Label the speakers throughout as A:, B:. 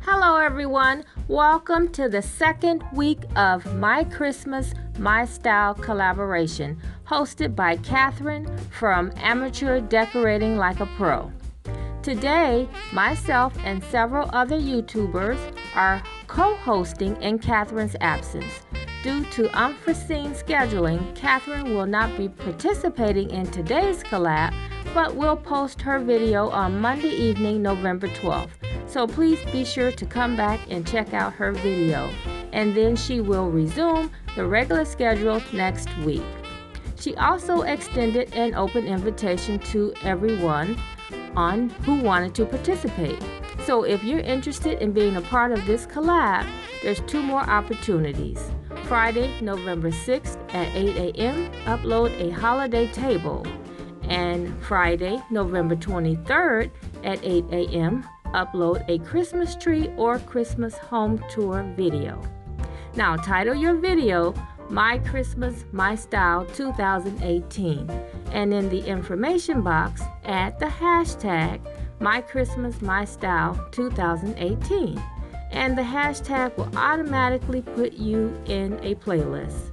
A: Hello everyone, welcome to the second week of My Christmas, My Style collaboration, hosted by Catherine from Amateur Decorating Like a Pro. Today, myself and several other YouTubers are co-hosting in Catherine's absence. Due to unforeseen scheduling, Catherine will not be participating in today's collab, but will post her video on Monday evening, November 12th. So please be sure to come back and check out her video. And then she will resume the regular schedule next week. She also extended an open invitation to everyone who wanted to participate. So if you're interested in being a part of this collab, there's two more opportunities. Friday, November 6th at 8 a.m., upload a holiday table. And Friday, November 23rd at 8 a.m., upload a Christmas tree or Christmas home tour video. Now title your video, My Christmas, My Style 2018. And in the information box, add the hashtag My Christmas, My Style 2018. And the hashtag will automatically put you in a playlist.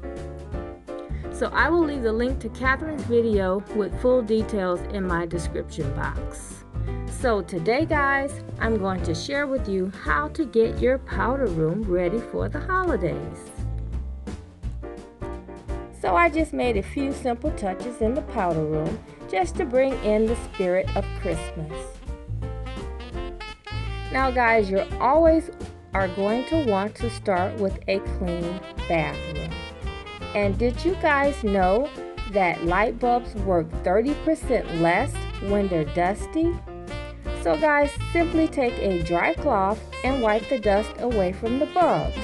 A: So I will leave the link to Catherine's video with full details in my description box. So today guys, I'm going to share with you how to get your powder room ready for the holidays. So I just made a few simple touches in the powder room just to bring in the spirit of Christmas. Now guys, you always are going to want to start with a clean bathroom. And did you guys know that light bulbs work 30% less when they're dusty? So guys, simply take a dry cloth and wipe the dust away from the bulbs.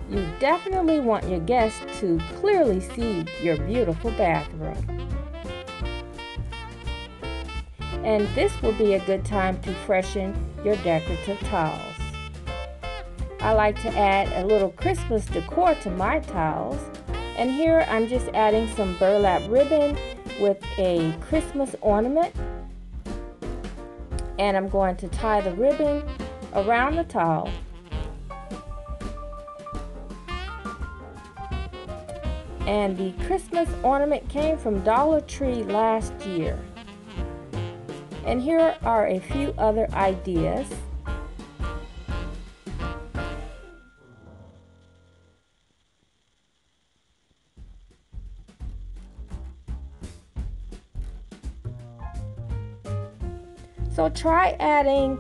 A: You definitely want your guests to clearly see your beautiful bathroom. And this will be a good time to freshen your decorative towels. I like to add a little Christmas decor to my towels. And here I'm just adding some burlap ribbon with a Christmas ornament. And I'm going to tie the ribbon around the towel. And the Christmas ornament came from Dollar Tree last year. And here are a few other ideas. So try adding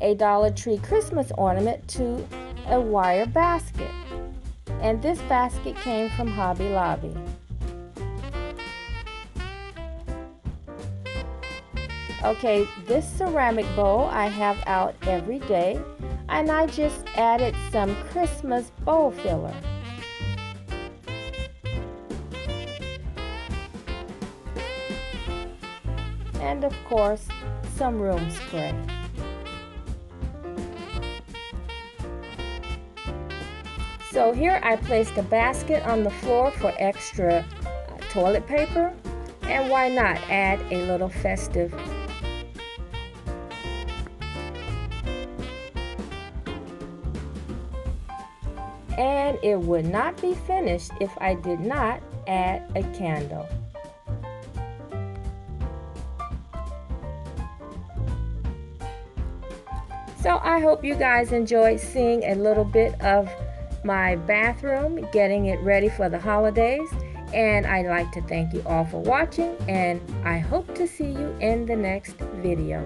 A: a Dollar Tree Christmas ornament to a wire basket. And this basket came from Hobby Lobby. Okay, this ceramic bowl I have out every day, and I just added some Christmas bowl filler. And of course, some room spray. So here I placed a basket on the floor for extra toilet paper, and why not add a little festive. And it would not be finished if I did not add a candle. So I hope you guys enjoyed seeing a little bit of my bathroom, getting it ready for the holidays. And I'd like to thank you all for watching, and I hope to see you in the next video.